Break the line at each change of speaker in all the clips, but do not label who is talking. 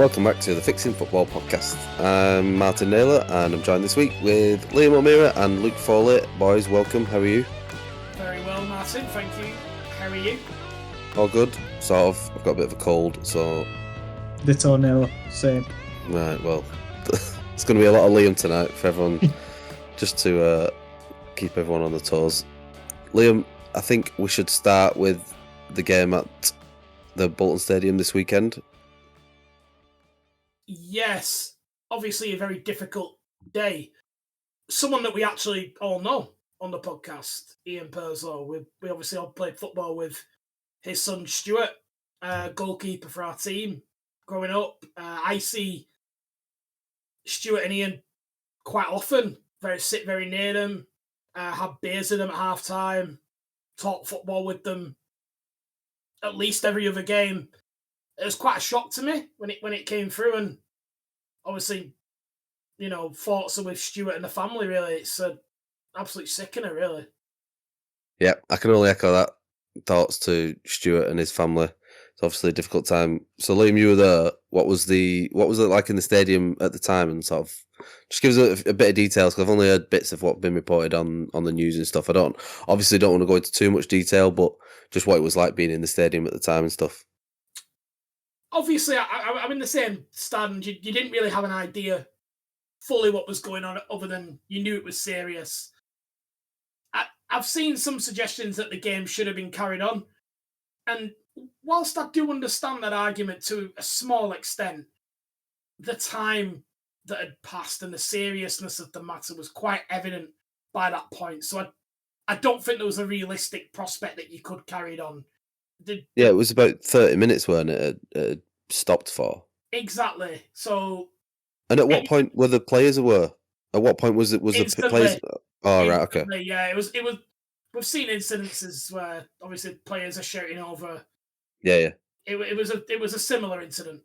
welcome back to the Fixing Football podcast. I'm Martin Naylor and I'm joined this week with Liam O'Meara and Luke Foley. Boys, welcome. How are you?
Very well, Martin. Thank you. How are you?
All good, sort of. I've got a bit of a cold, so...
Ditto, Naylor. Same.
Right, well, it's going to be a lot of Liam tonight for everyone, just to keep everyone on the toes. Liam, I think we should start with the game at the Bolton Stadium this weekend.
Yes, obviously a very difficult day. Someone that we actually all know on the podcast, Ian Purslow. We obviously all played football with his son Stuart, goalkeeper for our team growing up. I see Stuart and Ian quite often, sit very near them, have beers with them at half time, talk football with them at least every other game. It was quite a shock to me when it came through, and obviously, thoughts are with Stuart and the family. Really, it's an absolute sickener. Really.
Yeah, I can only echo that. Thoughts to Stuart and his family. It's obviously a difficult time. So, Liam, you were there. What was it like in the stadium at the time? And sort of just give us a bit of details, because I've only heard bits of what's been reported on the news and stuff. I don't want to go into too much detail, but just what it was like being in the stadium at the time and stuff.
Obviously, I'm in the same stand. You didn't really have an idea fully what was going on, other than you knew it was serious. I've seen some suggestions that the game should have been carried on. And whilst I do understand that argument to a small extent, the time that had passed and the seriousness of the matter was quite evident by that point. So I don't think there was a realistic prospect that you could carry it on.
Yeah, it was about 30 minutes, weren't it? It stopped for.
Exactly. So.
And at what point were the players aware? At what point was the players? Oh, right, okay.
Yeah, it was. We've seen incidences where obviously players are shouting over.
Yeah.
It was a similar incident.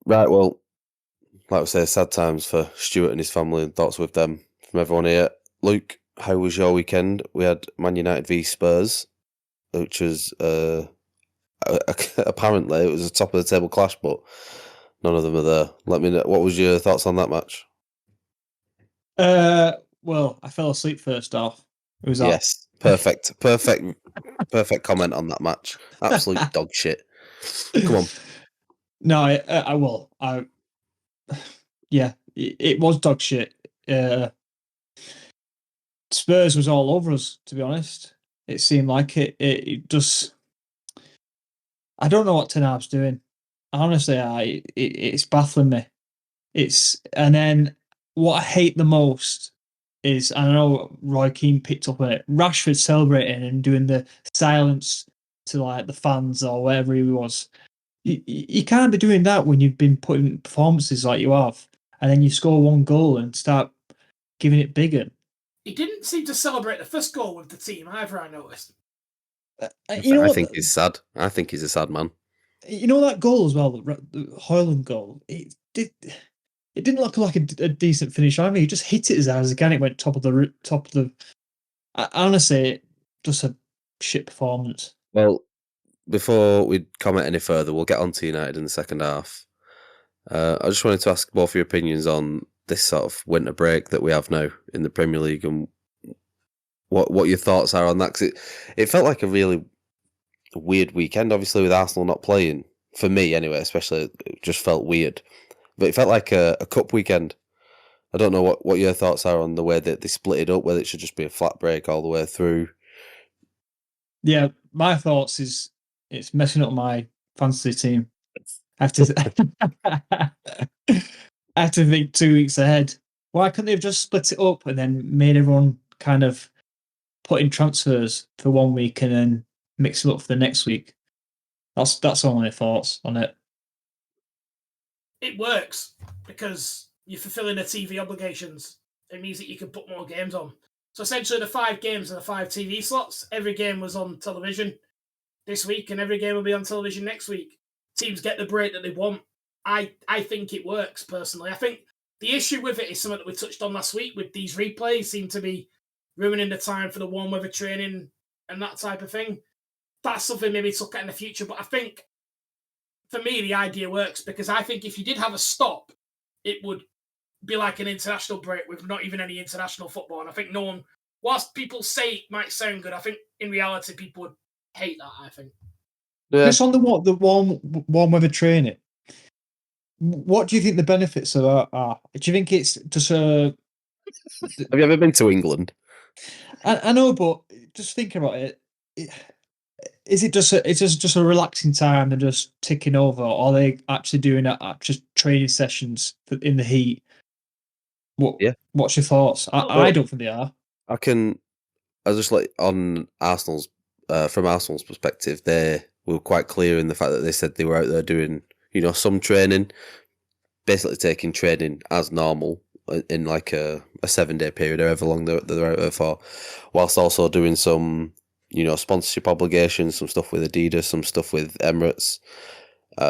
Right. Well, like I say, sad times for Stuart and his family, and thoughts with them from everyone here. Luke, how was your weekend? We had Man United v Spurs, which was apparently it was a top of the table clash, but none of them are there. Let me know, what was your thoughts on that match?
Well, I fell asleep first off. It was
yes, perfect comment on that match. Absolute dog shit. Come on.
No, yeah, it was dog shit. Spurs was all over us, to be honest. It seemed like it just. I don't know what Ten Hag's doing. Honestly, it's baffling me. And then what I hate the most is, I know Roy Keane picked up on it, Rashford celebrating and doing the silence to like the fans or whatever he was. You can't be doing that when you've been putting performances like you have, and then you score one goal and start giving it bigger.
He didn't seem to celebrate the first goal with the team either, I noticed.
I think he's sad. I think he's a sad man.
You know that goal as well, the Højlund goal? It didn't look like a decent finish either. He just hit it as hard as again. It went top of the. Honestly, just a shit performance.
Well, before we comment any further, we'll get on to United in the second half. I just wanted to ask both your opinions on this sort of winter break that we have now in the Premier League, and what your thoughts are on that. Because it felt like a really weird weekend, obviously, with Arsenal not playing. For me, anyway, especially, it just felt weird. But it felt like a cup weekend. I don't know what your thoughts are on the way that they split it up, whether it should just be a flat break all the way through.
Yeah, my thoughts is it's messing up my fantasy team. I have to think 2 weeks ahead. Why couldn't they have just split it up and then made everyone kind of put in transfers for 1 week and then mix it up for the next week? That's all my thoughts on it.
It works because you're fulfilling the TV obligations. It means that you can put more games on. So essentially the 5 games and the 5 TV slots, every game was on television this week and every game will be on television next week. Teams get the break that they want. I think it works, personally. I think the issue with it is something that we touched on last week with these replays seem to be ruining the time for the warm weather training and that type of thing. That's something maybe to look at in the future, but I think for me, the idea works because I think if you did have a stop, it would be like an international break with not even any international football. And I think no one, whilst people say it might sound good, I think in reality people would hate that, I think.
Yeah.
Just on the warm weather training, what do you think the benefits of that are? Do you think it's just a...
Have you ever been to England?
I know, but just thinking about it, is it just a relaxing time? They're just ticking over, or are they actually doing just training sessions in the heat? What's your thoughts? I don't think they are.
I just like on Arsenal's from Arsenal's perspective, they were quite clear in the fact that they said they were out there doing, some training, basically taking training as normal in like a 7-day period, however long they're out there for, whilst also doing some, sponsorship obligations, some stuff with Adidas, some stuff with Emirates,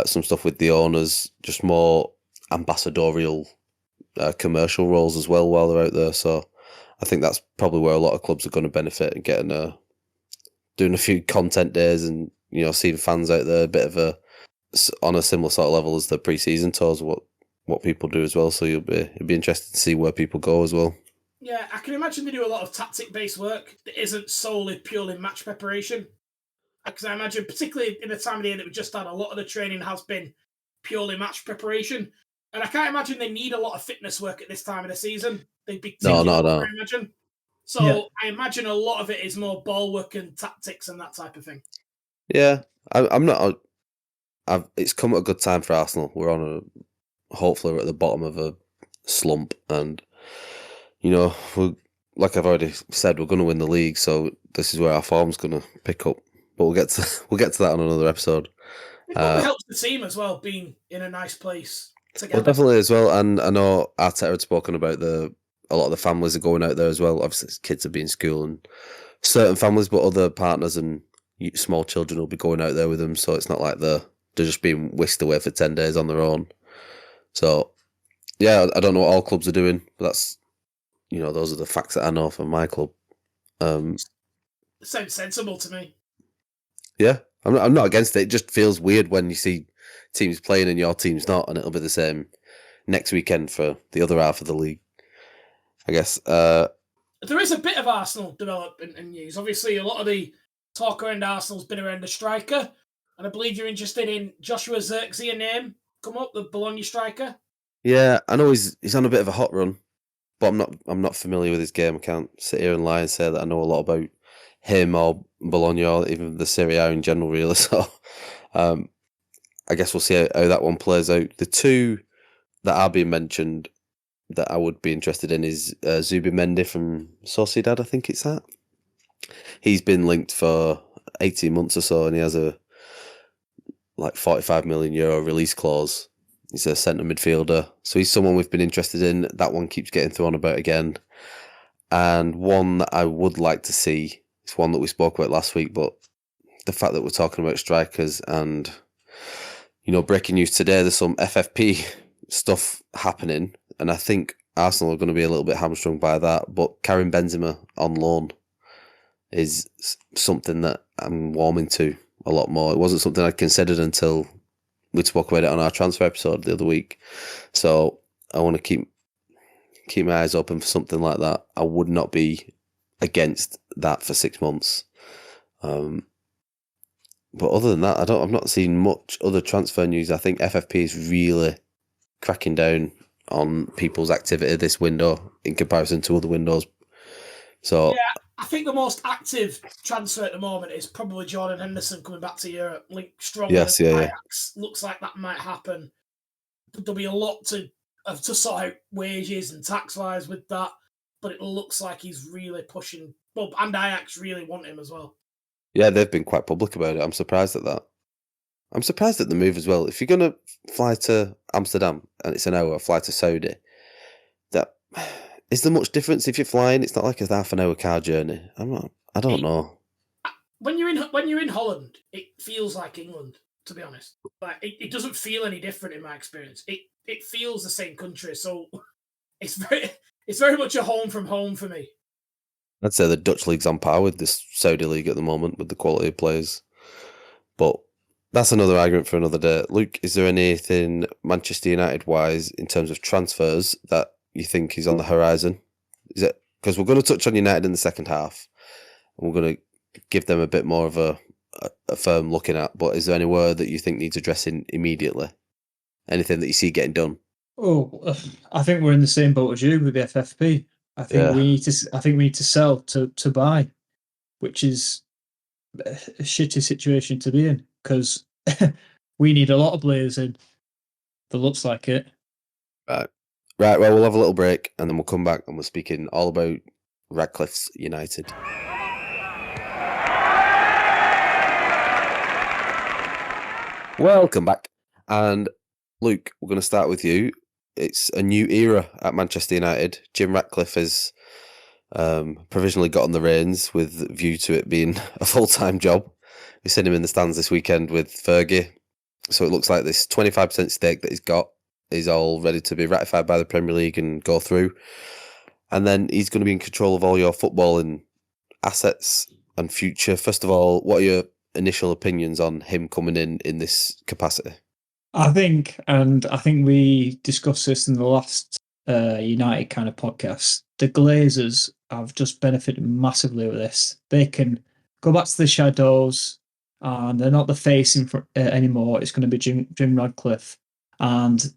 some stuff with the owners, just more ambassadorial commercial roles as well while they're out there. So I think that's probably where a lot of clubs are going to benefit and getting doing a few content days and seeing fans out there a bit of on a similar sort of level as the pre-season tours, what people do as well. So it'd be interesting to see where people go as well.
Yeah, I can imagine they do a lot of tactic-based work that isn't solely purely match preparation. Because I imagine, particularly in the time of the year that we just had, a lot of the training has been purely match preparation. And I can't imagine they need a lot of fitness work at this time of the season. They'd be
No.
I imagine. So
Yeah.
I imagine a lot of it is more ball work and tactics and that type of thing.
Yeah, I'm not. It's come at a good time for Arsenal. Hopefully we're at the bottom of a slump, and like I've already said, we're going to win the league. So this is where our form's going to pick up. But we'll get to that on another episode.
It probably helps the team as well, being in a nice place together.
Well, definitely as well. And I know Arteta had spoken about a lot of the families are going out there as well. Obviously, kids will be in school and certain families, but other partners and small children will be going out there with them. So it's not like they're just being whisked away for 10 days on their own. So, yeah, I don't know what all clubs are doing, but that's, those are the facts that I know from my club.
It sounds sensible to me.
Yeah, I'm not against it. It just feels weird when you see teams playing and your team's not, and it'll be the same next weekend for the other half of the league, I guess.
There is a bit of Arsenal development and news. Obviously, a lot of the talk around Arsenal's been around the striker, and I believe you're interested in Joshua Zirkzee, name come up, the Bologna striker.
Yeah, I know he's on a bit of a hot run, but I'm not familiar with his game. I can't sit here and lie and say that I know a lot about him or Bologna or even the Serie A in general, really. So I guess we'll see how that one plays out. The two that are being mentioned that I would be interested in is Zubimendi from Sociedad, I think it's that. He's been linked for 18 months or so, and he has a €45 million release clause. He's a centre midfielder, so he's someone we've been interested in. That one keeps getting thrown about again. And one that I would like to see, it's one that we spoke about last week, but the fact that we're talking about strikers and, breaking news today, there's some FFP stuff happening, and I think Arsenal are going to be a little bit hamstrung by that, but Karim Benzema on loan is something that I'm warming to a lot more. It wasn't something I'd considered until we spoke about it on our transfer episode the other week. So I want to keep my eyes open for something like that. I would not be against that for 6 months. But other than that, I'm not seeing much other transfer news. I think FFP is really cracking down on people's activity this window in comparison to other windows. So
yeah, I think the most active transfer at the moment is probably Jordan Henderson coming back to Europe, linked strongly with Ajax. Looks like that might happen. There'll be a lot to sort out wages and tax-wise with that, but it looks like he's really pushing. Well, and Ajax really want him as well.
Yeah, they've been quite public about it. I'm surprised at that. I'm surprised at the move as well. If you're going to fly to Amsterdam and it's an hour, fly to Saudi, is there much difference if you're flying? It's not like a half an hour car journey. I don't know.
When you're in Holland, it feels like England, to be honest. Like it doesn't feel any different in my experience. It feels the same country, so it's very much a home from home for me.
I'd say the Dutch league's on par with this Saudi league at the moment with the quality of players. But That's another argument for another day. Luke, is there anything Manchester United wise in terms of transfers that you think is on the horizon? Is it because we're going to touch on United in the second half, and we're going to give them a bit more of a firm looking at? But is there anywhere that you think needs addressing immediately? Anything that you see getting done?
Oh, I think we're in the same boat as you with the FFP. I think we need to. I think we need to sell to buy, which is a shitty situation to be in because we need a lot of players in. That looks like it.
Right. Well, we'll have a little break and then we'll come back and we're speaking all about Ratcliffe's United. Welcome back. And Luke, we're going to start with you. It's a new era at Manchester United. Jim Ratcliffe has provisionally got on the reins with view to it being a full-time job. We've seen him in the stands this weekend with Fergie. So it looks like this 25% stake that he's got is all ready to be ratified by the Premier League and go through. And then he's going to be in control of all your footballing assets and future. First of all, what are your initial opinions on him coming in this capacity?
I think we discussed this in the last United kind of podcast. The Glazers have just benefited massively with this. They can go back to the shadows, and they're not the face anymore. It's going to be Jim Ratcliffe, and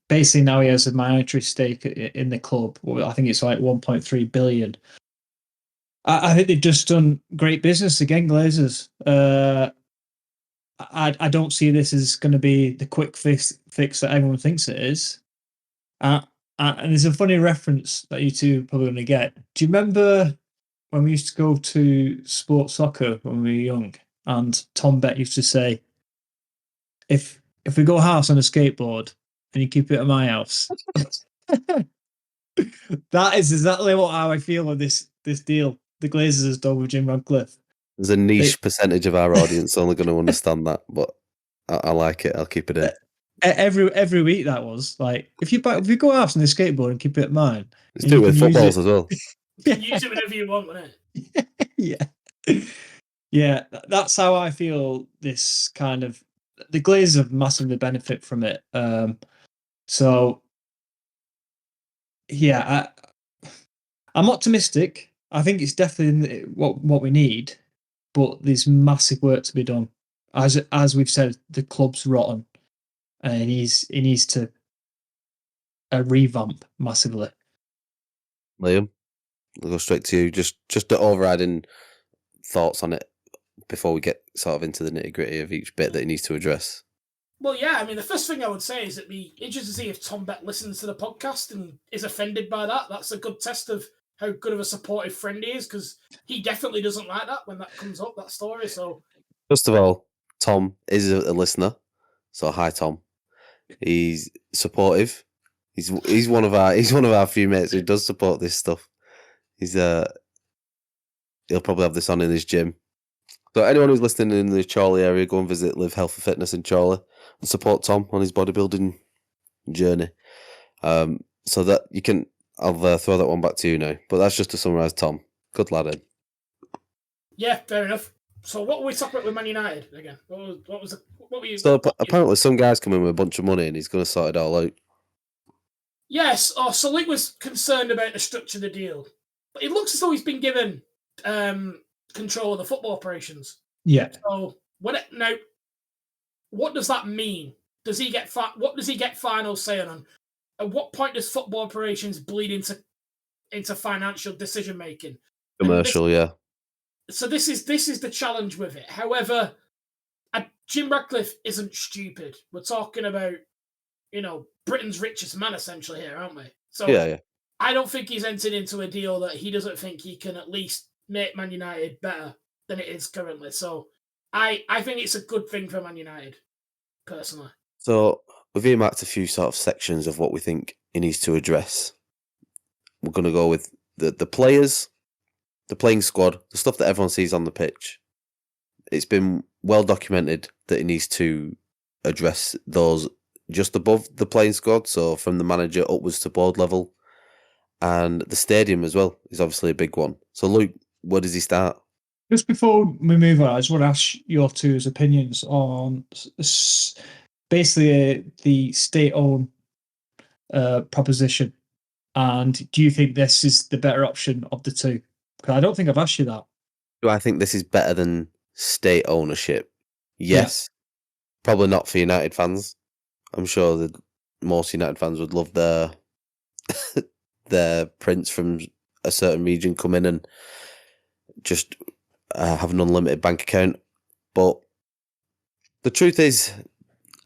basically now he has a minority stake in the club. I think it's like 1.3 billion. I think they've just done great business again, Glazers. I don't see this as going to be the quick fix that everyone thinks it is. And there's a funny reference that you two are probably going to get. Do you remember when we used to go to sports soccer when we were young, and Tom Beck used to say, "If we go house on a skateboard and you keep it at my house," that is exactly how I feel with this deal. The Glazers has done with Jim Ratcliffe.
There's a niche percentage of our audience only going to understand that, but I like it. I'll keep it in.
Every week that was like, if you go out on the skateboard and keep it at mine,
let's do it with footballs as well.
You can use it whenever you want, wouldn't
it? Yeah, that's how I feel. This kind of the Glazers have massively benefit from it. So yeah, I'm optimistic. I think it's definitely what we need, but there's massive work to be done. As we've said, the club's rotten, and he needs to revamp massively.
Liam, I'll go straight to you. Just the overriding thoughts on it before we get sort of into the nitty gritty of each bit that he needs to address.
Well, yeah, I mean, the first thing I would say is it'd be interesting to see if Tom Beck listens to the podcast and is offended by that. That's a good test of how good of a supportive friend he is, because he definitely doesn't like that when that comes up, that story. So,
first of all, Tom is a listener, so hi, Tom. He's supportive. He's one of our few mates who does support this stuff. He'll probably have this on in his gym. So anyone who's listening in the Chorley area, go and visit Live Health and Fitness in Chorley and support Tom on his bodybuilding journey. So that you can, I'll throw that one back to you now. But that's just to summarise Tom. Good lad, Ed.
Yeah, fair enough. So what were we talking about with Man United again? What were you?
So apparently some guy's coming with a bunch of money and he's going to sort it all out.
Yes. Oh, so Luke was concerned about the structure of the deal, but it looks as though he's been given control of the football operations.
Yeah.
So what does that mean? Does he get what does he get final say on? At what point does football operations bleed into financial decision making?
Commercial, yeah.
So this is the challenge with it. However, Jim Ratcliffe isn't stupid. We're talking about, Britain's richest man essentially here, aren't we? So
yeah.
I don't think he's entered into a deal that he doesn't think he can at least make Man United better than it is currently. So I think it's a good thing for Man United, personally.
So we've earmarked a few sort of sections of what we think he needs to address. We're going to go with the players, the playing squad, the stuff that everyone sees on the pitch. It's been well documented that he needs to address those just above the playing squad, so from the manager upwards to board level. And the stadium as well is obviously a big one. So Luke, where does he start?
Just before we move on, I just want to ask your two's opinions on basically the state-owned proposition. And do you think this is the better option of the two? Because I don't think I've asked you that.
Do I think this is better than state ownership?
Yeah.
Yes. Probably not for United fans. I'm sure that most United fans would love their prince from a certain region come in and just have an unlimited bank account. But the truth is,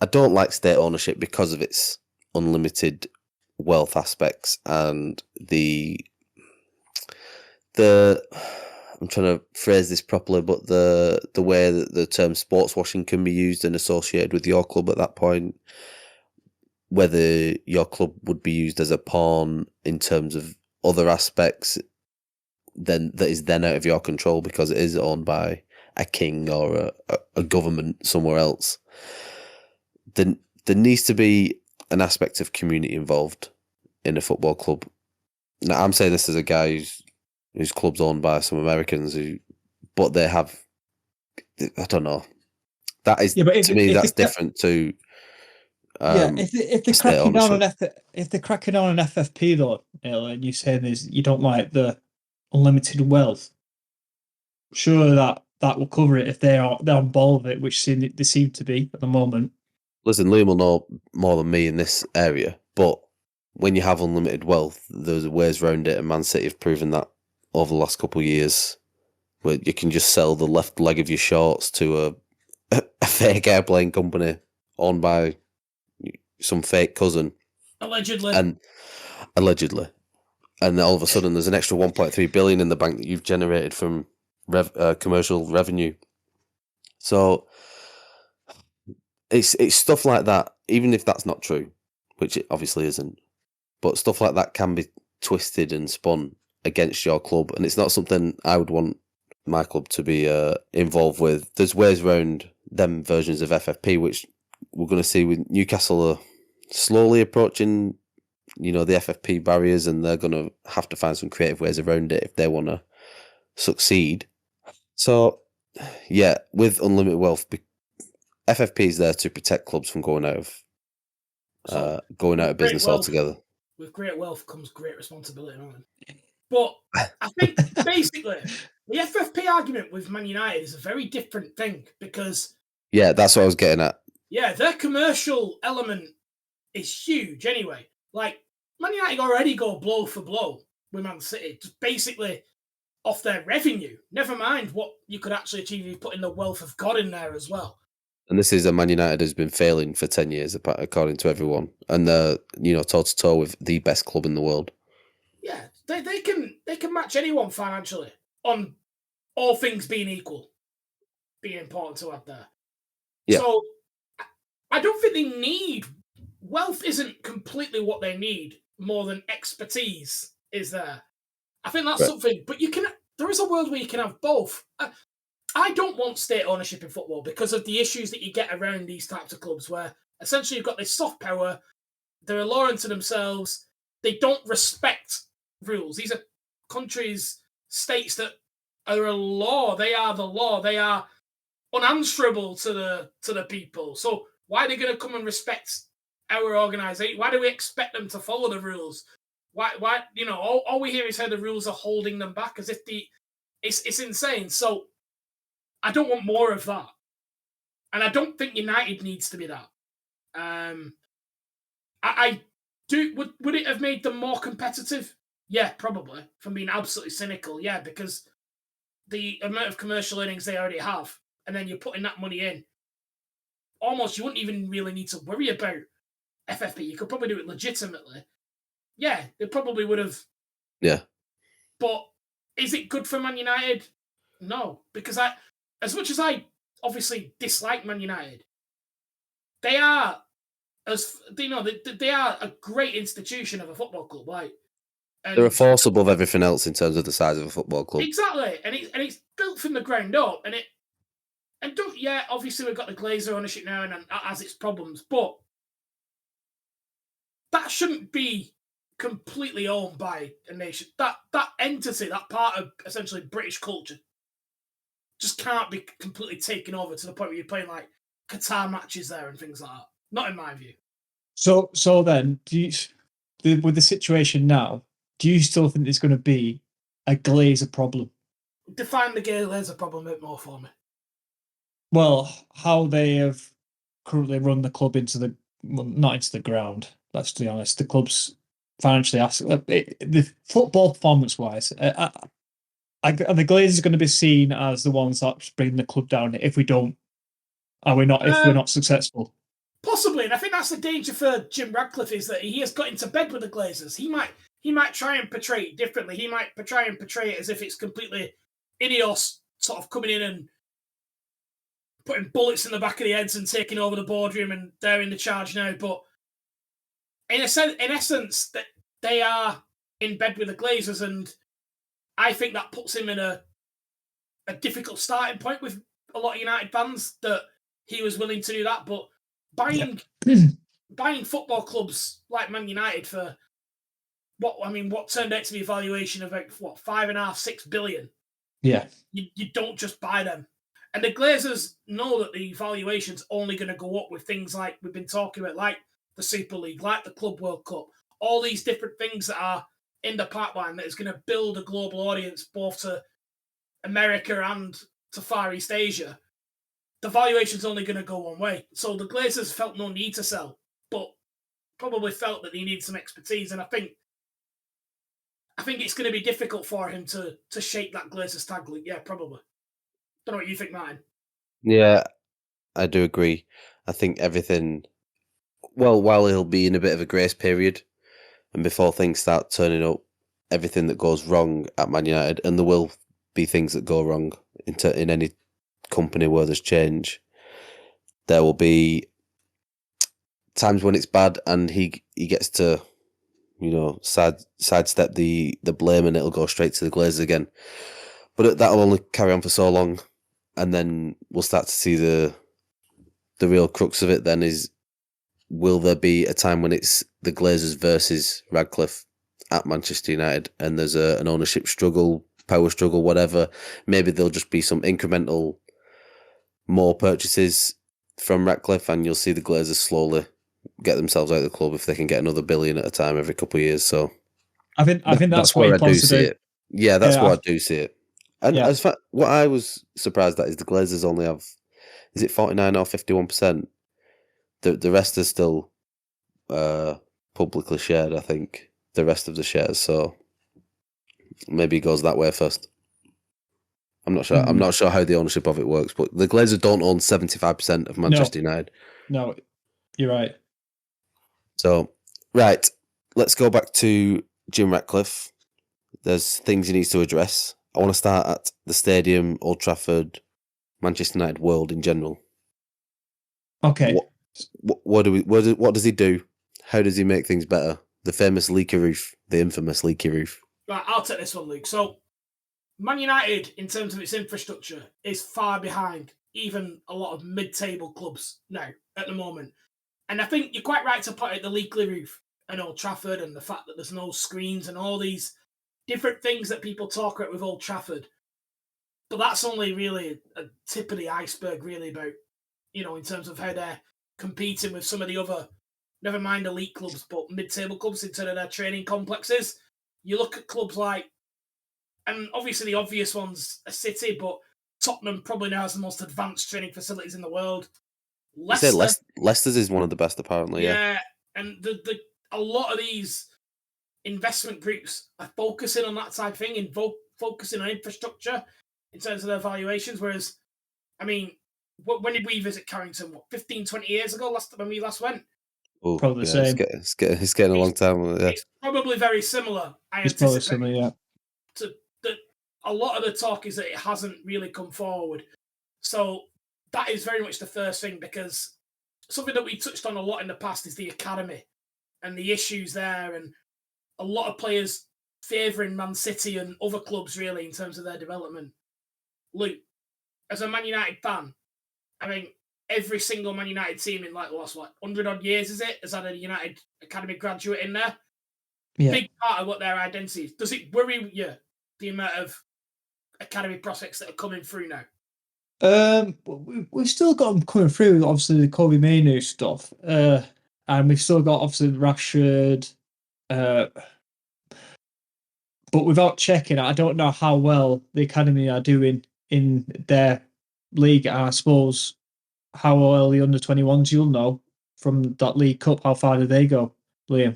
I don't like state ownership because of its unlimited wealth aspects and the I'm trying to phrase this properly, but the way that the term sports washing can be used and associated with your club at that point, whether your club would be used as a pawn in terms of other aspects, then that is then out of your control because it is owned by a king or a government somewhere else. Then there needs to be an aspect of community involved in a football club. Now, I'm saying this as a guy whose club's owned by some Americans but they have, I don't know. That is,
Yeah, but
to me, that's different to
if they're
state
cracking down on
ownership.
if they're cracking down on FFP though, Neil, and you're saying is you don't like the unlimited wealth, sure that will cover it if they're on board with it, which they seem to be at the moment.
Listen, Liam will know more than me in this area, but when you have unlimited wealth, there's ways around it, and Man City have proven that over the last couple of years, where you can just sell the left leg of your shorts to a fake airplane company owned by some fake cousin.
Allegedly.
And all of a sudden there's an extra 1.3 billion in the bank that you've generated from commercial revenue. So it's stuff like that, even if that's not true, which it obviously isn't, but stuff like that can be twisted and spun against your club, and it's not something I would want my club to be involved with. There's ways around them versions of FFP, which we're going to see with Newcastle are slowly approaching, the FFP barriers, and they're going to have to find some creative ways around it if they want to succeed. So, yeah, with unlimited wealth, FFP is there to protect clubs from going out of business altogether.
With great wealth comes great responsibility, man. But I think basically the FFP argument with Man United is a very different thing because
that's what I was getting at.
Yeah, their commercial element is huge anyway. Like Man United already go blow for blow with Man City, just basically off their revenue. Never mind what you could actually achieve if you put in the wealth of God in there as well.
And this is a Man United has been failing for 10 years, according to everyone. And they're, toe-to-toe with the best club in the world.
Yeah, they can match anyone financially on all things being equal. Being important to add there. Yeah. So I don't think they need wealth. Isn't completely what they need more than expertise is there. I think that's something. But there is a world where you can have both. I don't want state ownership in football because of the issues that you get around these types of clubs where essentially you've got this soft power, they're a law unto themselves, they don't respect rules. These are countries, states that are a law, they are the law, they are unanswerable to the people. So why are they going to come and respect our organisation? Why do we expect them to follow the rules? Why all we hear is how the rules are holding them back as if it's insane. So I don't want more of that. And I don't think United needs to be that. I do. Would it have made them more competitive? Yeah, probably. From being absolutely cynical, yeah, because the amount of commercial earnings they already have, and then you're putting that money in. Almost, you wouldn't even really need to worry about FFP. You could probably do it legitimately. Yeah, they probably would have.
Yeah.
But is it good for Man United? No, because as much as I obviously dislike Man United, they are they are a great institution of a football club.
They're a force above everything else in terms of the size of a football club.
Exactly, and it's built from the ground up, obviously we've got the Glazer ownership now, and that has its problems, but that shouldn't be completely owned by a nation. That entity, that part of essentially British culture, just can't be completely taken over to the point where you're playing like Qatar matches there and things like that. Not in my view.
So then, with the situation now, do you still think there's going to be a Glazer problem?
Define the Glazer problem a bit more for me.
Well, how they have currently run the club not into the ground. Let's be honest. The club's financially the football performance wise, are the Glazers going to be seen as the ones that bring the club down if we don't? Are we not? If we're not successful?
Possibly, and I think that's the danger for Jim Ratcliffe is that he has got into bed with the Glazers. He might try and portray it differently. He might try and portray it as if it's completely Ineos sort of coming in and putting bullets in the back of the heads and taking over the boardroom and they're in the charge now. But in essence, that they are in bed with the Glazers, and I think that puts him in a difficult starting point with a lot of United fans that he was willing to do that. But buying football clubs like Man United for what turned out to be a valuation of about $5.5-6 billion.
Yeah,
you don't just buy them. And the Glazers know that the valuation's only going to go up with things like we've been talking about, like the Super League, like the Club World Cup, all these different things that are in the pipeline that is going to build a global audience both to America and to Far East Asia. The valuation's only going to go one way. So the Glazers felt no need to sell, but probably felt that they needed some expertise. And I think it's going to be difficult for him to shake that Glazers tag league. Yeah, probably. Don't know what you think, Martin.
Yeah, I do agree. I think everything. Well, while he'll be in a bit of a grace period, and before things start turning up, everything that goes wrong at Man United, and there will be things that go wrong in any company where there's change. There will be times when it's bad, and he gets to, sidestep the blame, and it'll go straight to the Glazers again. But that'll only carry on for so long, and then we'll start to see the real crux of it. Then is, will there be a time when it's the Glazers versus Ratcliffe at Manchester United, and there's an ownership struggle, power struggle, whatever? Maybe there'll just be some incremental more purchases from Ratcliffe, and you'll see the Glazers slowly get themselves out of the club if they can get another billion at a time every couple of years. So
I think that's what he plans to do.
It. Yeah, that's where I do see it. And what I was surprised at is the Glazers only have, is it 49 or 51%? The rest is still publicly shared, I think, the rest of the shares. So maybe it goes that way first. I'm not sure. I'm not sure how the ownership of it works, but the Glazers don't own 75% of Manchester United.
No, you're right.
So, right, let's go back to Jim Ratcliffe. There's things he needs to address. I want to start at the stadium, Old Trafford, Manchester United world in general.
Okay.
What does he do? How does he make things better? The famous leaky roof, the infamous leaky roof.
Right, I'll take this one, Luke. So, Man United, in terms of its infrastructure, is far behind even a lot of mid-table clubs now, at the moment. And I think you're quite right to point out the leaky roof and Old Trafford and the fact that there's no screens and all these different things that people talk about with Old Trafford. But that's only really a tip of the iceberg, really, about, in terms of how they're competing with some of the other, never mind elite clubs, but mid-table clubs in terms of their training complexes. You look at clubs like, and obviously the obvious one's a City, but Tottenham probably now has the most advanced training facilities in the world.
Leicester's is one of the best, apparently.
Yeah, and a lot of these investment groups are focusing on that type of thing and focusing on infrastructure in terms of their valuations. Whereas, I mean, when did we visit Carrington? 15, 20 years ago? When we last went?
Oh,
probably the same.
It's getting a long time. Yeah.
It's probably very similar.
It's probably similar, yeah.
A lot of the talk is that it hasn't really come forward. So that is very much the first thing, because something that we touched on a lot in the past is the academy and the issues there, and a lot of players favouring Man City and other clubs really in terms of their development. Luke, as a Man United fan, I mean, every single Man United team in like the last 100 odd years, is it, has had a United academy graduate in there.
Yeah.
Big part of what their identity is. Does it worry you, the amount of academy prospects that are coming through now?
We've still got them coming through. Obviously, the Kobe Mainu stuff, and we've still got obviously Rashford. But without checking, I don't know how well the academy are doing in their league. I suppose how well the under-21s, you'll know from that League Cup. How far did they go, Liam?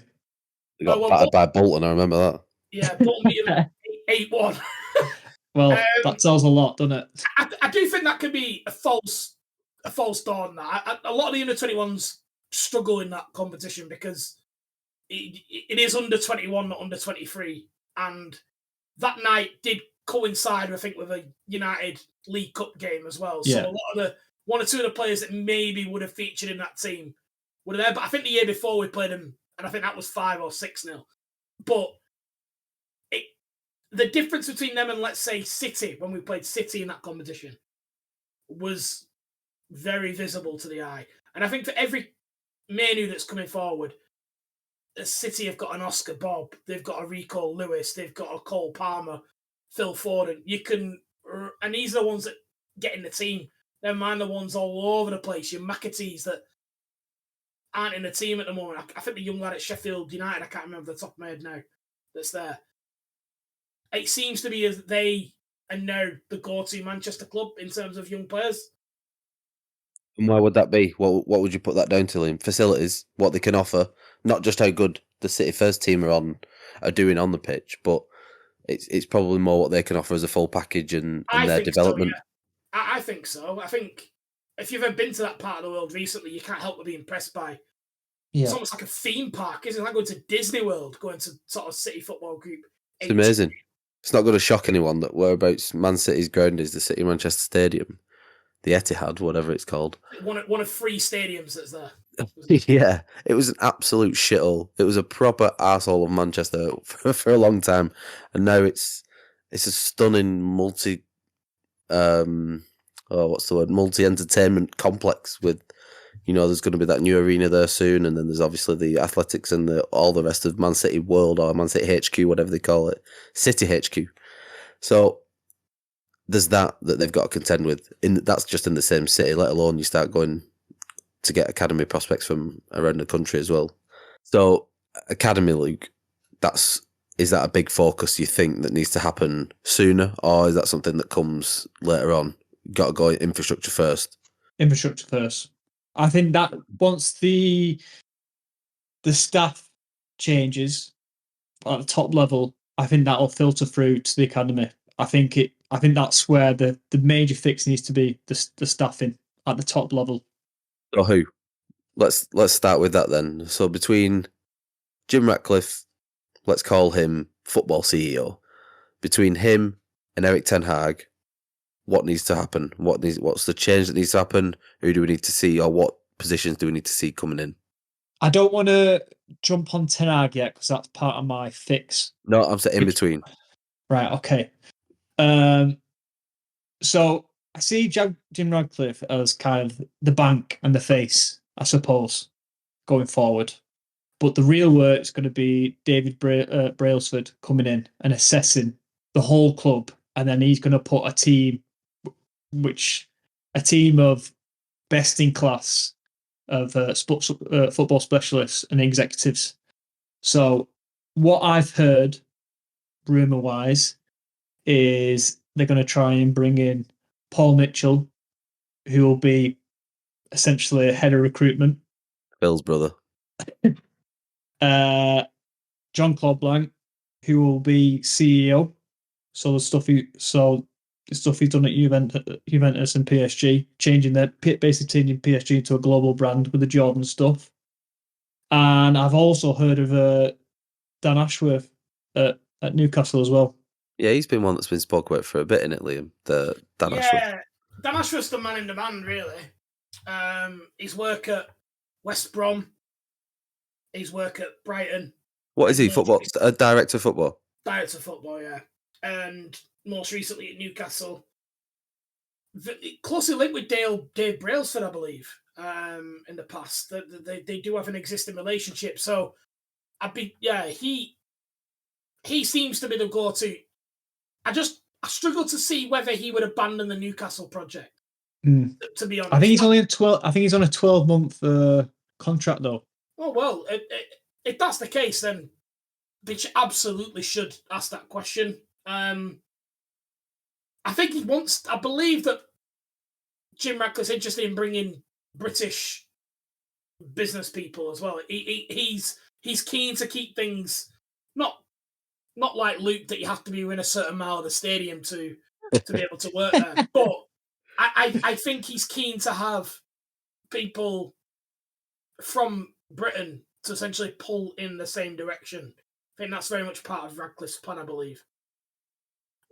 They got battered by Bolton, I remember that.
Yeah, Bolton beat them 8-1.
Well, that tells a lot, doesn't it?
I do think that could be a false dawn. A lot of the under-21s struggle in that competition because it is under-21, not under-23. And that night did coincide, I think, with a United League Cup game as well. So a lot of one or two of the players that maybe would have featured in that team were there. But I think the year before we played them, and I think that was 5 or 6-0. But the difference between them and, let's say, City, when we played City in that competition, was very visible to the eye. And I think for every menu that's coming forward, City have got an Oscar Bob, they've got a Rico Lewis, they've got a Cole Palmer, Phil Foden. And these are the ones that get in the team. Never mind the ones all over the place. Your McAtees that aren't in the team at the moment. I think the young lad at Sheffield United, I can't remember the top of my head now, that's there. It seems to be as they are now the go-to Manchester club in terms of young players.
And why would that be? What would you put that down to, Liam? Facilities, what they can offer, not just how good the City first team are doing on the pitch, but it's probably more what they can offer as a full package and their development.
So, yeah. I think so. I think if you've ever been to that part of the world recently, you can't help but be impressed by. It's almost like a theme park, isn't it? Like going to Disney World, going to sort of City Football Group.
It's amazing. It's not going to shock anyone that whereabouts Man City's ground is the City Manchester Stadium, the Etihad, whatever it's called.
One of 3 stadiums that's there.
Yeah, it was an absolute shithole. It was a proper arsehole of Manchester for a long time, and now it's a stunning multi-entertainment complex with, there's going to be that new arena there soon, and then there's obviously the athletics and all the rest of Man City World or Man City HQ, whatever they call it, City HQ. So there's that they've got to contend with. That's just in the same city, let alone you start going to get academy prospects from around the country as well. So Academy League, is that a big focus you think that needs to happen sooner, or is that something that comes later on? Got to go infrastructure first.
Infrastructure first. I think that once the staff changes at the top level, I think that'll filter through to the academy. I think that's where the major fix needs to be, the staffing at the top level.
So who? Let's start with that then. So between Jim Ratcliffe, let's call him football CEO, between him and Eric Ten Hag, what needs to happen? What's the change that needs to happen? Who do we need to see, or what positions do we need to see coming in?
I don't want to jump on Ten Hag yet because that's part of my fix.
No, I'm saying in between.
Right, okay. So I see Jim Ratcliffe as kind of the bank and the face, I suppose, going forward. But the real work is going to be David Brailsford coming in and assessing the whole club, and then he's going to put a team of best in class of football specialists and executives. So what I've heard, rumour-wise, is they're going to try and bring in Paul Mitchell, who will be essentially a head of recruitment.
Bill's brother.
John Claude Blanc, who will be CEO. So the stuff he's done at Juventus and PSG, basically changing PSG into a global brand with the Jordan stuff. And I've also heard of Dan Ashworth at Newcastle as well.
Yeah, he's been one that's been spoke about for a bit, innit, Liam? Dan Ashworth.
Dan Ashworth's the man in demand, really. His work at West Brom, his work at Brighton.
What is he? Football? A director of football?
Director of football, yeah. And most recently at Newcastle. Closely linked with Dave Brailsford, I believe, in the past. They do have an existing relationship. So, he seems to be the go-to. I struggle to see whether he would abandon the Newcastle project. To be honest,
I think he's only 12. I think he's on a 12-month contract though.
Oh well, if that's the case, then they absolutely should ask that question. I think he wants. I believe that Jim Ratcliffe's interested in bringing British business people as well. He's keen to keep things not like Luke, that you have to be within a certain mile of the stadium to be able to work there. But I think he's keen to have people from Britain to essentially pull in the same direction. I think that's very much part of Radcliffe's plan, I believe.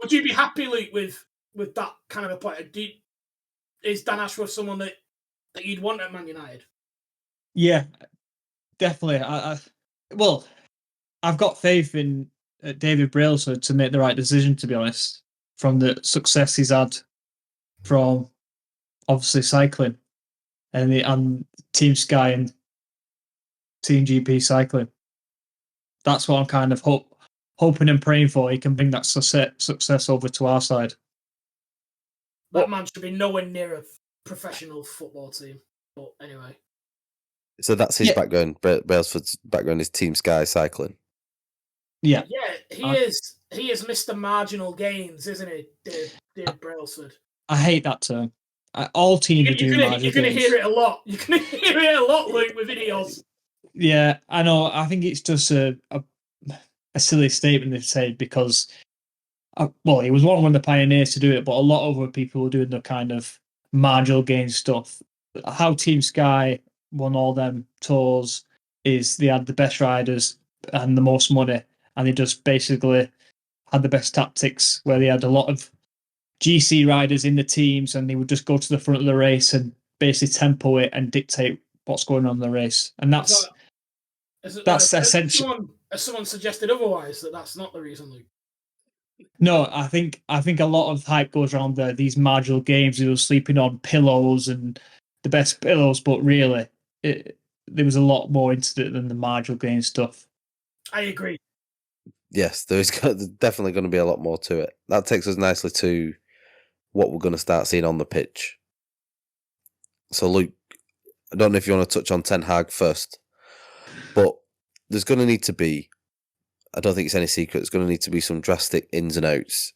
Would you be happy, Luke, with that kind of a point? Is Dan Ashworth someone that you'd want at Man United?
Yeah, definitely. Well, I've got faith in David Brailsford to make the right decision, to be honest, from the success he's had from obviously cycling and Team Sky and Team GP cycling. That's what I'm kind of hoping and praying for. He can bring that success over to our side.
That man should be nowhere near a professional football team. But anyway.
So that's his background. Brailsford's background is Team Sky cycling.
Yeah.
Yeah, he is Mr. Marginal Gains, isn't he, Dave Brailsford?
I hate that term. All teams are doing marginal gains.
You're going to hear it a lot. You're going to hear it a lot, Luke, with videos.
Yeah, I know. I think it's just a silly statement they've said because, well, he was one of the pioneers to do it, but a lot of other people were doing the kind of marginal gain stuff. How Team Sky won all them tours is they had the best riders and the most money, and they just basically had the best tactics where they had a lot of GC riders in the teams, and they would just go to the front of the race and basically tempo it and dictate what's going on in the race. And that's essential.
Has someone suggested otherwise that's not the reason, Luke?
No, I think a lot of hype goes around these marginal games. They were sleeping on pillows and the best pillows, but really, there was a lot more into it than the marginal game stuff.
I agree.
Yes, there's definitely going to be a lot more to it. That takes us nicely to what we're going to start seeing on the pitch. So, Luke, I don't know if you want to touch on Ten Hag first, but there's going to need to be, I don't think it's any secret, there's going to need to be some drastic ins and outs,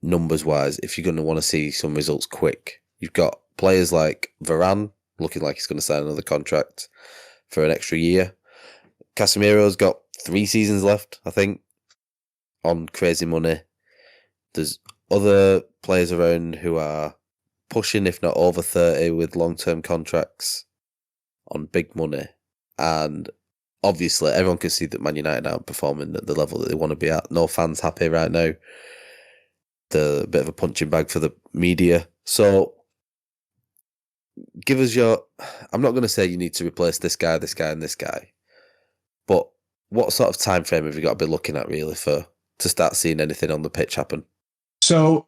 numbers-wise, if you're going to want to see some results quick. You've got players like Varane, looking like he's going to sign another contract for an extra year. Casemiro's got 3 seasons left, I think, on crazy money. There's other players around who are pushing, if not over 30, with long-term contracts on big money. And obviously, everyone can see that Man United aren't performing at the level that they want to be at. No fans happy right now. The bit of a punching bag for the media. So, give us your... I'm not going to say you need to replace this guy, and this guy. But what sort of time frame have you got to be looking at, really, to start seeing anything on the pitch happen?
So,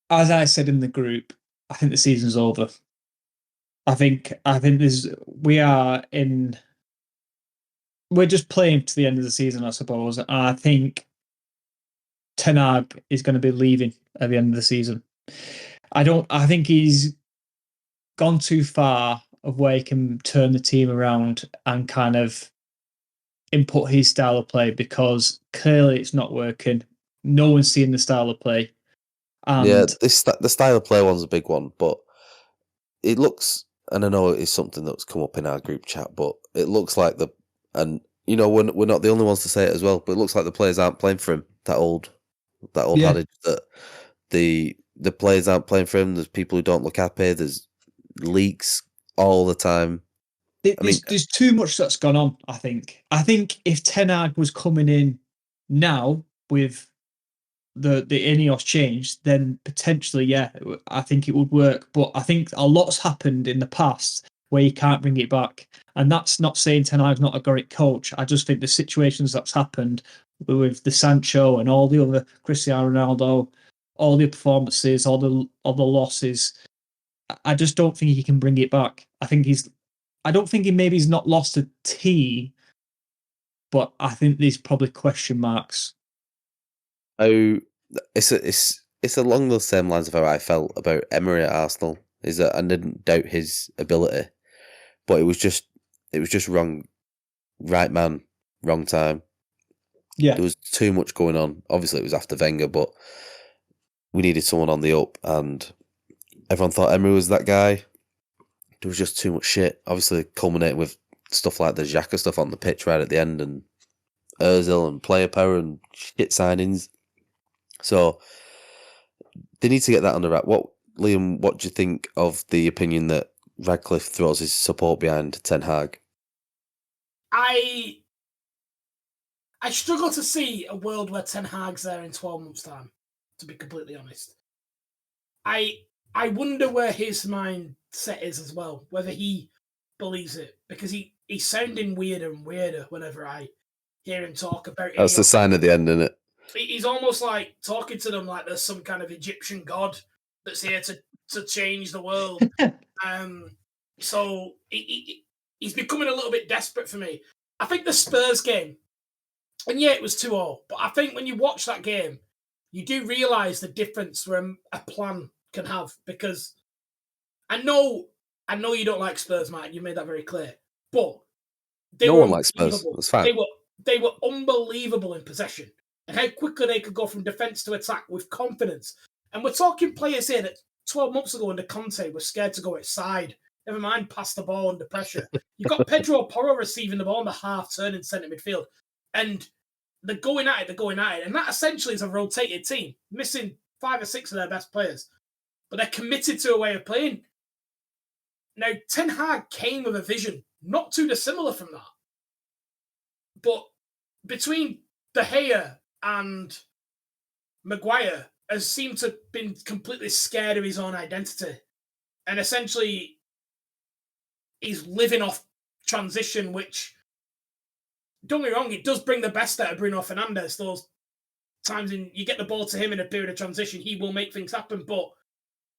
as I said in the group, I think the season's over. I think we're just playing to the end of the season, I suppose. And I think Ten Hag is going to be leaving at the end of the season. I think he's gone too far of where he can turn the team around and kind of input his style of play, because clearly it's not working. No one's seeing the style of play. And
the style of play one's a big one, but it looks, and I know it's something that's come up in our group chat, but it looks like we're not the only ones to say it as well, but it looks like the players aren't playing for him. That old adage that the players aren't playing for him. There's people who don't look happy. There's leaks all the time.
There's too much that's gone on, I think. I think if Ten Hag was coming in now with the Ineos change, then potentially, yeah, I think it would work. But I think a lot's happened in the past where you can't bring it back. And that's not saying Ten Hag's not a great coach. I just think the situations that's happened with the Sancho and all the other Cristiano Ronaldo, all the performances, all the losses, I just don't think he can bring it back. I don't think he's not lost a team, but I think there's probably question marks.
It's along those same lines of how I felt about Emery at Arsenal is that I didn't doubt his ability, but it was just wrong, right man, wrong time.
Yeah.
There was too much going on. Obviously, it was after Wenger, but we needed someone on the up, and everyone thought Emery was that guy. There was just too much shit. Obviously, culminating with stuff like the Xhaka stuff on the pitch right at the end, and Ozil and player power and shit signings. So they need to get that under wrap. Liam? What do you think of the opinion that Radcliffe throws his support behind Ten Hag?
I struggle to see a world where Ten Hag's there in 12 months' time, to be completely honest. I wonder where his mindset is as well, whether he believes it, because he's sounding weirder and weirder whenever I hear him talk about it.
That's the sign at the end, isn't it?
He's almost like talking to them like there's some kind of Egyptian god that's here to change the world. So he's becoming a little bit desperate for me. I think the Spurs game, and yeah, it was 2-2, but I think when you watch that game, you do realise the difference where a plan can have, because I know you don't like Spurs, Mike. You made that very clear, but
no one likes Spurs. That's fine.
They were unbelievable in possession and how quickly they could go from defence to attack with confidence. And we're talking players here that 12 months ago under Conte were scared to go outside. Never mind pass the ball under pressure. You've got Pedro Porro receiving the ball in the half turn in centre midfield. And they're going at it. And that essentially is a rotated team, missing 5 or 6 of their best players. But they're committed to a way of playing. Now, Ten Hag came with a vision, not too dissimilar from that. But between De Gea and Maguire has seemed to have been completely scared of his own identity. And essentially, he's living off transition, which, don't get me wrong, it does bring the best out of Bruno Fernandes. Those times you get the ball to him in a period of transition, he will make things happen. But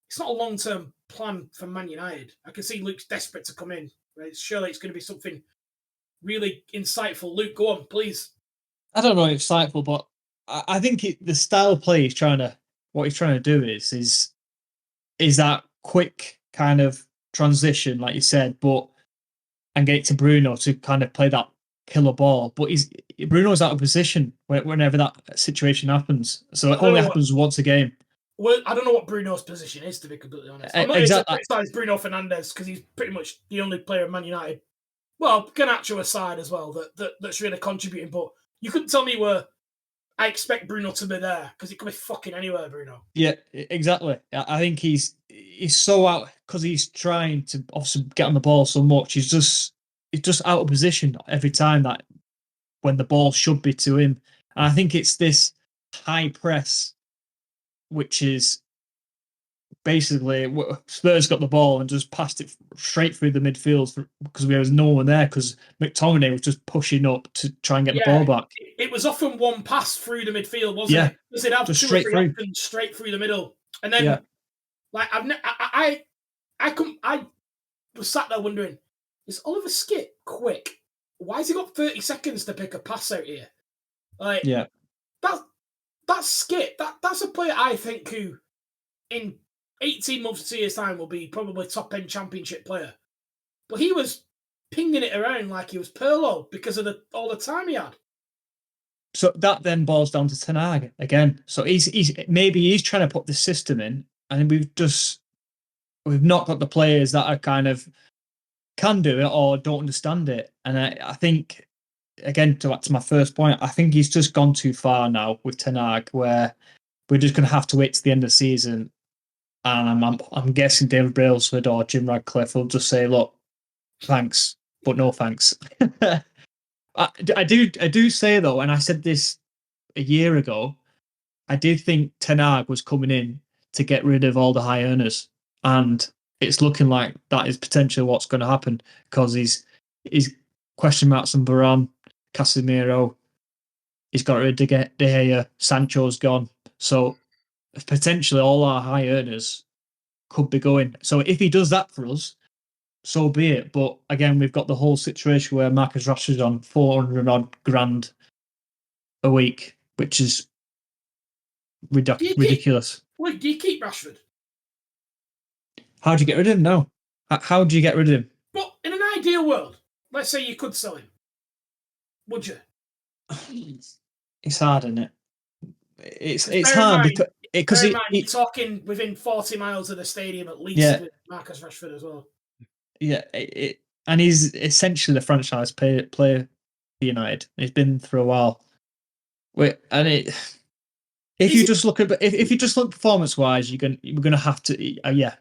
it's not a long-term plan for Man United. I can see Luke's desperate to come in. Right? Surely it's going to be something really insightful. Luke, go on, please.
I don't know if insightful, but I think the style of play what he's trying to do is that quick kind of transition, like you said, and get it to Bruno to kind of play that killer ball. But Bruno's out of position whenever that situation happens. So it only happens once a game.
Well, I don't know what Bruno's position is, to be completely honest. I'm not going to criticise Bruno Fernandes because he's pretty much the only player in Man United. Well, Garnacho aside as well, that's really contributing. But you couldn't tell me where I expect Bruno to be there, because it could be fucking anywhere, Bruno.
Yeah, exactly. I think he's so out because he's trying to obviously get on the ball so much. He's just out of position every time that when the ball should be to him. And I think it's this high press, which is basically Spurs got the ball and just passed it straight through the midfield because there was no one there, because McTominay was just pushing up to try and get the ball back.
It was often one pass through the midfield, wasn't it? Because they'd have just 2 or 3 options straight through the middle. And then, like, I was sat there wondering, is Oliver Skip quick? Why has he got 30 seconds to pick a pass out here? Like, that's Skip. That's a player I think who, in 18 months to 2 years' time, will be probably top-end championship player. But he was pinging it around like he was Pirlo because of all the time he had.
So that then boils down to Ten Hag again. So he's trying to put the system in, and we've not got the players that are kind of can do it or don't understand it. And I think, again, to my first point, I think he's just gone too far now with Ten Hag, where we're just going to have to wait to the end of the season. And I'm guessing David Brailsford or Jim Ratcliffe will just say, "Look, thanks, but no thanks." I do say though, and I said this a year ago, I did think Ten Hag was coming in to get rid of all the high earners, and it's looking like that is potentially what's going to happen, because he's question marks on Varane, Casemiro, he's got rid of De Gea, Sancho's gone, so potentially all our high earners could be going. So if he does that for us, so be it. But again, we've got the whole situation where Marcus Rashford's on 400 odd grand a week, which is ridiculous.
Wait, do you keep Rashford?
How do you get rid of him? No. How do you get rid of him?
But in an ideal world, let's say you could sell him. Would you?
It's hard, isn't it? It's
bear in
hard
mind-
because
Bear in mind, you're talking within 40 miles of the stadium at least
Yeah.
with Marcus Rashford as well.
yeah, and he's essentially the franchise player for United. He's been for a while. If you just look performance wise, we're gonna have to yeah.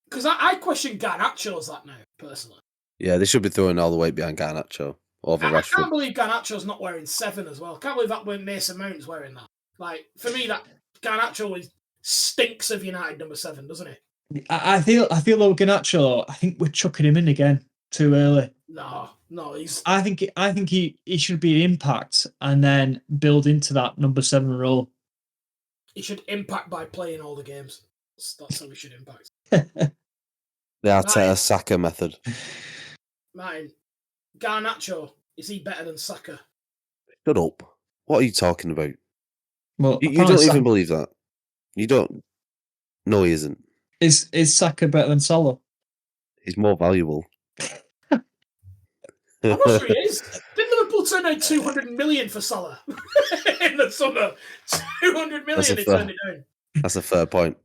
Because I question Garnacho's that now, personally.
Yeah, they should be throwing all the weight behind Garnacho over
I
Rashford.
can't believe Garnacho's not wearing 7 as well. I can't believe that when Mason Mount's wearing that. Like, for me, that Garnacho stinks of United number 7, doesn't he?
I feel though Garnacho, I think we're chucking him in again too early.
No, he's.
I think he should be an impact and then build into that number 7 role.
He should impact by playing all the games. That's how he should impact.
The Arteta Saka method.
Martin, Garnacho, is he better than Saka?
Shut up. What are you talking about?
Well,
You don't even believe that. You don't. No, he isn't.
Is Saka better than Salah?
He's more valuable.
I'm not sure he is. Did Liverpool turn down 200 million for Salah in the summer? 200 million they turned it down.
That's a fair point.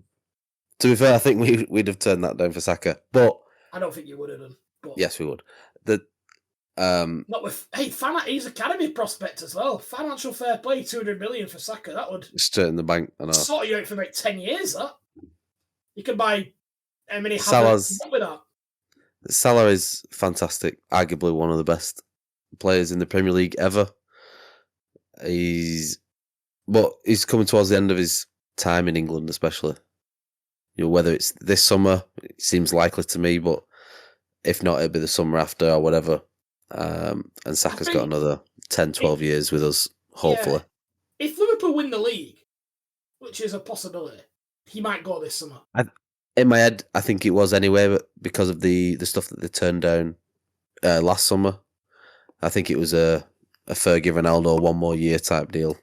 To be fair, I think we'd have turned that down for Saka, but
I don't think you would have done. But
yes, we would.
Not with he's academy prospect as well. Financial fair play, 200 million for Saka. That would
straight in the bank. I know.
Sort you out for about 10 years. That you can buy how many
Salah's
with that.
Salah is fantastic. Arguably one of the best players in the Premier League ever. He's coming towards the end of his time in England, especially. Whether it's this summer, it seems likely to me, but if not, it'll be the summer after or whatever. And Saka's got another 10, 12 years with us, hopefully.
Yeah. If Liverpool win the league, which is a possibility, he might go this summer.
In my head, I think it was anyway, but because of the stuff that they turned down last summer, I think it was a Fergie Ronaldo 1 more year type deal.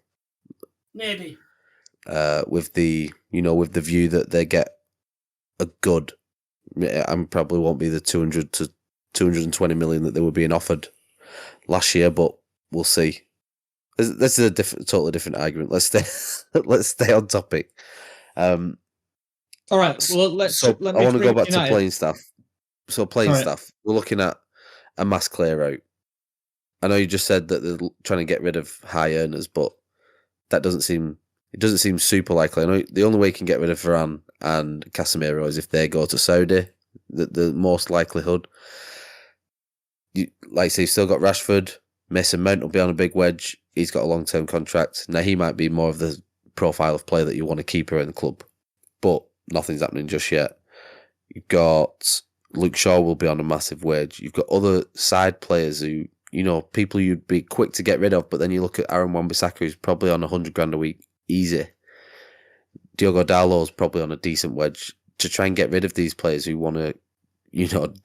Maybe.
With the view that they get a good, and probably won't be the 200 to 220 million that they were being offered last year, but we'll see. This is a totally different argument. Let's stay on topic.
All right. Well, let me
I want to go back to playing staff. So playing staff, we're looking at a mass clear out. I know you just said that they're trying to get rid of high earners, but that doesn't seem super likely. I know the only way you can get rid of Varane and Casemiro is if they go to Saudi. The most likelihood. Like I say, you've still got Rashford. Mason Mount will be on a big wedge. He's got a long-term contract. Now, he might be more of the profile of player that you want to keep around the club, but nothing's happening just yet. You've got Luke Shaw will be on a massive wage. You've got other side players who, people you'd be quick to get rid of, but then you look at Aaron Wan-Bissaka, who's probably on $100,000 a week, easy. Diogo Dalot's probably on a decent wedge. To try and get rid of these players who want to,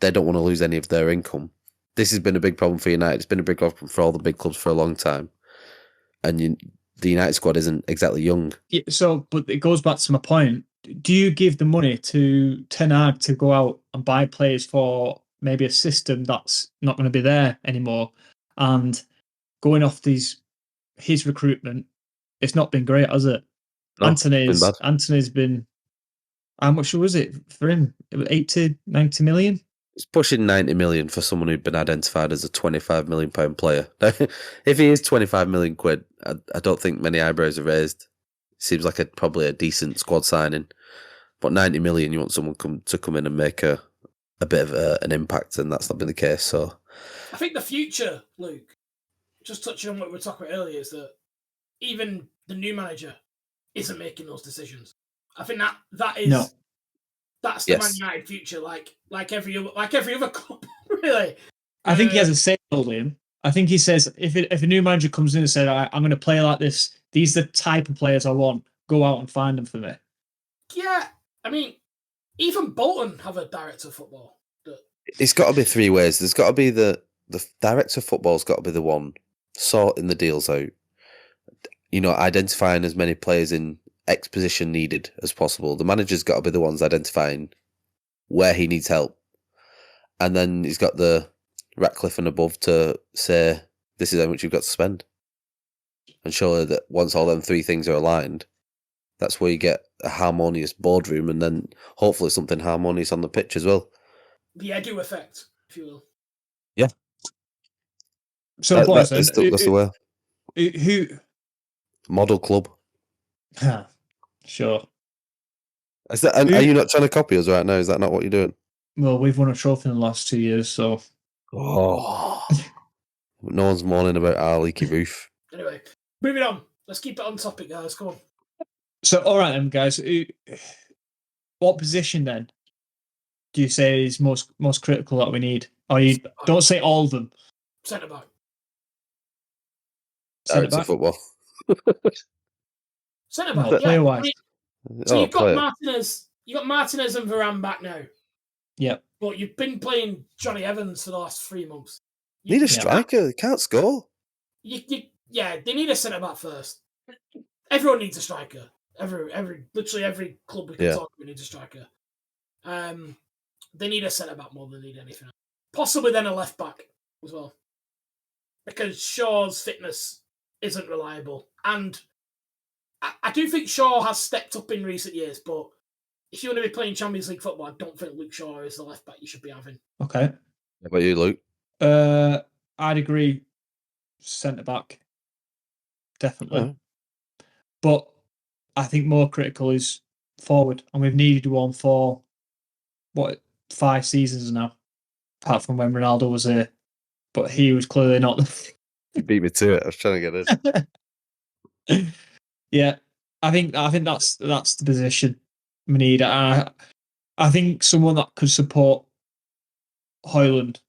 they don't want to lose any of their income. This has been a big problem for United. It's been a big problem for all the big clubs for a long time. And the United squad isn't exactly young.
Yeah, but it goes back to my point. Do you give the money to Ten Hag to go out and buy players for maybe a system that's not going to be there anymore? And going off his recruitment, it's not been great, has it?
No,
Anthony's been, how much was it for him? 80, 90 million?
It's pushing 90 million for someone who'd been identified as a £25 million player. Now, if he is 25 million quid, I don't think many eyebrows are raised. Seems like probably a decent squad signing. But 90 million, you want someone to come in and make a bit of an impact, and that's not been the case. So,
I think the future, Luke, just touching on what we were talking about earlier, is that even the new manager isn't making those decisions. I think that is...
No.
That's the Man United future, like every other club, really.
I think he has a say over him. I think he says if a new manager comes in and says, "I'm going to play like this. These are the type of players I want. Go out and find them for me."
Yeah, I mean, even Bolton have a director of football.
It's got to be 3 ways. There's got to be the director of football's got to be the one sorting the deals out. Identifying as many players in X position needed as possible. The manager's got to be the ones identifying where he needs help. And then he's got the Ratcliffe and above to say, this is how much you've got to spend. And surely that once all them three things are aligned, that's where you get a harmonious boardroom and then hopefully something harmonious on the pitch as well.
The Edu effect, if you will.
Yeah.
So, boys,
that's the way.
Who?
Model club.
Sure.
Are you not trying to copy us right now? Is that not what you're doing?
Well, we've won a trophy in the last 2 years, so.
Oh. No one's mourning about our leaky roof.
Anyway, moving on. Let's keep it on topic, guys. Come on.
So, all right, then, guys. What position then do you say is most critical that we need? Or you don't say all of them.
Centre back.
Director of football.
Centre back.
No, player wise.
So you've got Martinez. You got Martinez and Varane back now.
Yep.
But you've been playing Johnny Evans for the last 3 months.
Need a striker. They can't score.
Yeah, they need a centre back first. Everyone needs a striker. Literally every club we can talk about needs a striker. They need a centre back more than they need anything else. Possibly then a left back as well, because Shaw's fitness isn't reliable, and I do think Shaw has stepped up in recent years. But if you want to be playing Champions League football, I don't think Luke Shaw is the left back you should be having.
Okay.
How about you, Luke?
I'd agree. Centre back, definitely.
Oh.
But I think more critical is forward, and we've needed one for 5 seasons now, apart from when Ronaldo was here. But he was clearly not.
You beat me to it. I was trying to get
in. Yeah, I think that's the position we need. I think someone that could support Højlund.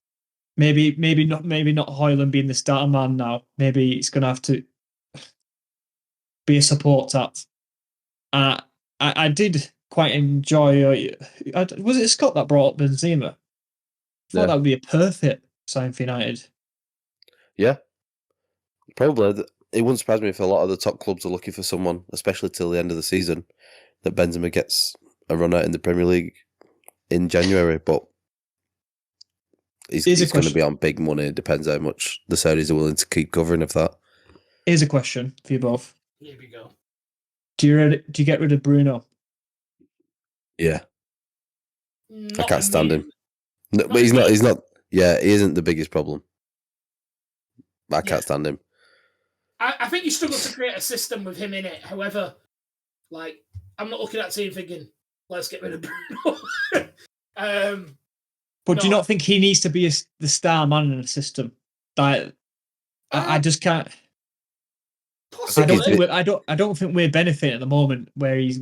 Maybe not Højlund being the starter man now. Maybe it's going to have to be a support at. I did quite enjoy. Was it Scott that brought up Benzema? I thought that would be a perfect sign for United.
Yeah, probably. It wouldn't surprise me if a lot of the top clubs are looking for someone, especially till the end of the season, that Benzema gets a run out in the Premier League in January. But he's going to be on big money. It depends how much the Saudis are willing to keep covering of that.
Here's a question for you both.
Here we go.
Do you get rid of Bruno?
Yeah. I can't stand him. No, but he's not. Yeah, he isn't the biggest problem. I can't stand him.
I think you struggle to create a system with him in it. However, I'm not looking at the team thinking, let's get rid of Bruno.
But do you not think he needs to be the star man in the system? I just can't.
Possibly.
I don't think we're benefiting at the moment where he's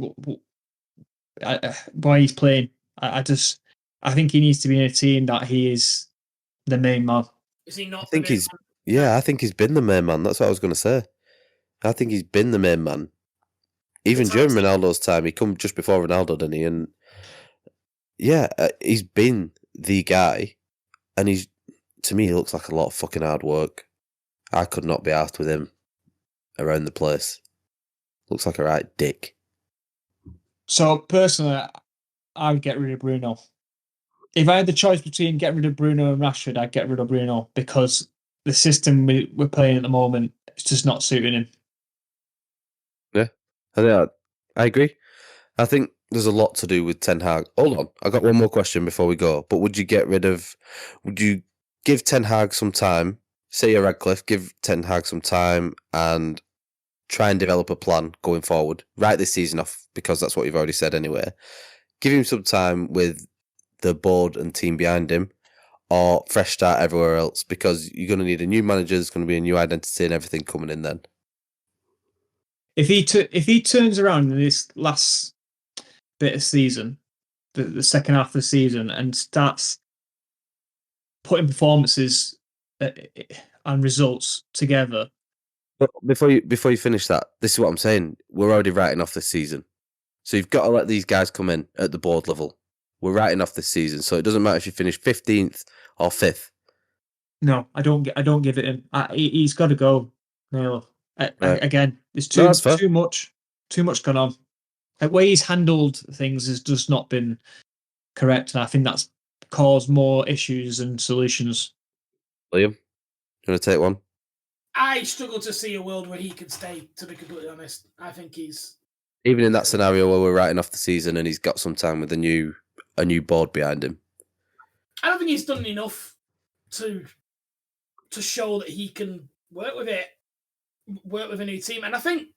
playing. I think he needs to be in a team that he is the main man.
Is he not?
I think he's. Yeah, I think he's been the main man. That's what I was going to say. I think he's been the main man. Even during Ronaldo's time, he come just before Ronaldo, didn't he? And yeah, he's been the guy. And to me, he looks like a lot of fucking hard work. I could not be arsed with him around the place. Looks like a right dick.
So personally, I would get rid of Bruno. If I had the choice between getting rid of Bruno and Rashford, I'd get rid of Bruno because the system we're playing at the moment is just not suiting him.
Yeah, I agree. I think there's a lot to do with Ten Hag. Hold on, I got one more question before we go. But would you give Ten Hag some time? Say you're Radcliffe, give Ten Hag some time and try and develop a plan going forward. Write this season off because that's what you've already said anyway. Give him some time with the board and team behind him, or fresh start everywhere else, because you're going to need a new manager. There's going to be a new identity and everything coming in then.
If he turns around in this last bit of season, the second half of the season, and starts putting performances and results together.
But before you finish that, this is what I'm saying. We're already writing off this season. So you've got to let these guys come in at the board level. We're writing off this season, so it doesn't matter if you finish 15th or 5th.
No, I don't give it him. He's got to go. No,
Right.
Again, there's too much going on. The way he's handled things has just not been correct, and I think that's caused more issues and solutions.
Liam, you want to take one?
I struggle to see a world where he can stay, to be completely honest. I think he's...
Even in that scenario where we're writing off the season and he's got some time with a new board behind him.
I don't think he's done enough to show that he can work with a new team. And I think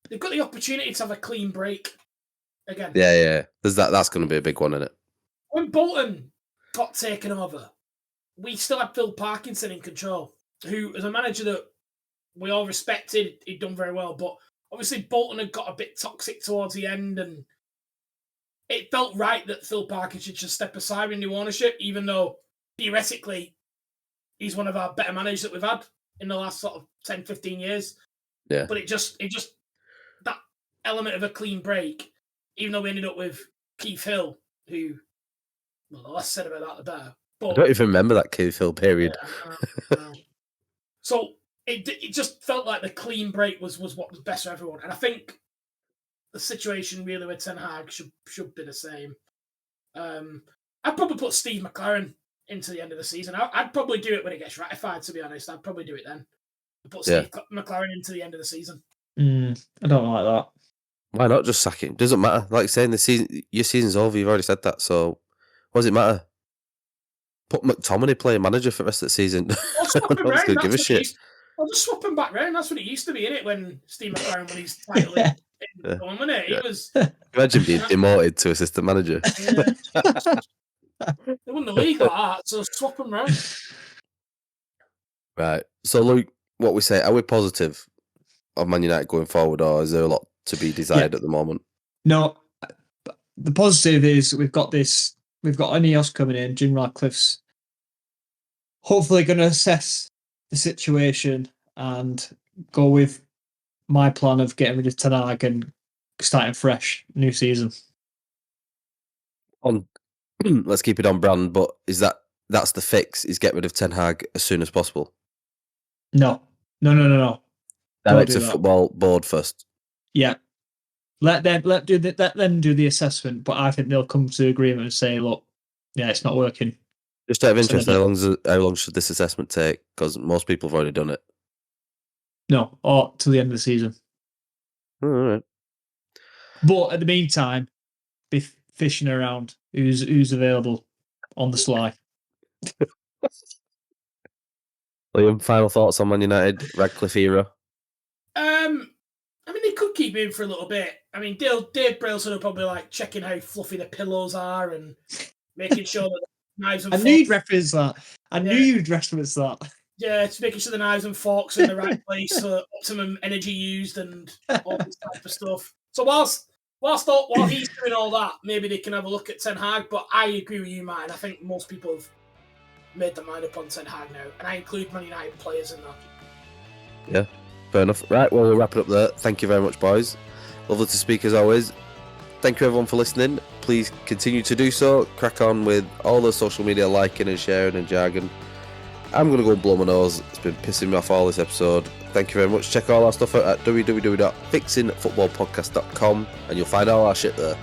they've got the opportunity to have a clean break again.
Yeah. That's going to be a big one, isn't it?
When Bolton got taken over, we still had Phil Parkinson in control, who is a manager that we all respected. He'd done very well, but obviously Bolton had got a bit toxic towards the end, and it felt right that Phil Parkinson should step aside in new ownership, even though theoretically he's one of our better managers that we've had in the last sort of 10, 15 years.
Yeah.
But it just that element of a clean break, even though we ended up with Keith Hill, who, well, the less said about that, the better. But
I don't even remember that Keith Hill period.
Yeah. So it just felt like the clean break was what was best for everyone. And I think the situation really with Ten Hag should be the same. I'd probably put Steve McLaren into the end of the season. I'd probably do it when it gets ratified, to be honest. I'd probably do it then. I'd put Steve McLaren into the end of the season.
I don't like that.
Why not just sack him? Doesn't matter. Like saying your season's over, you've already said that, so what does it matter? Put McTominay playing manager for the rest of the season.
I'll
give a shit.
I'll just swap him back round. That's what it used to be, innit? When Steve McLaren won his title in wasn't it? He was.
Imagine being demoted to assistant manager.
They won the league like that, so swap them round.
Right. So, Luke, what we say, are we positive of Man United going forward, or is there a lot to be desired at the moment?
No. The positive is we've got Ineos coming in. Jim Ratcliffe's hopefully going to assess the situation and go with my plan of getting rid of Ten Hag and starting fresh, new season.
Let's keep it on brand, but that's the fix? Is get rid of Ten Hag as soon as possible?
No.
Director football board first.
Yeah. Let them do the assessment, but I think they'll come to agreement and say, look, yeah, it's not working.
Just out of interest, how long should this assessment take? Because most people have already done it.
No, or till the end of the season.
All right.
But at the meantime, be fishing around who's available on the sly.
Liam, final thoughts on Man United Radcliffe era?
I mean, they could keep him for a little bit. I mean, Dave Brailsford will probably like checking how fluffy the pillows are and making sure that the knives and
forks... I knew you'd reference that. I knew you'd reference that.
Yeah, it's making sure the knives and forks are in the right place for optimum energy used and all this type of stuff. So while he's doing all that, maybe they can have a look at Ten Hag. But I agree with you, Matt, and I think most people have made their mind up on Ten Hag now, and I include Man United players in that.
Yeah, fair enough. Right, well, we'll wrap it up there. Thank you very much, boys. Lovely to speak as always. Thank you everyone for listening. Please continue to do so. Crack on with all the social media liking and sharing and jargon. I'm going to go and blow my nose. It's been pissing me off all this episode. Thank you very much. Check all our stuff out at www.fixingfootballpodcast.com and you'll find all our shit there.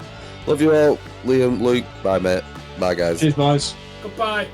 Love you all. Liam, Luke, bye mate. Bye guys.
Cheers, boys.
Goodbye.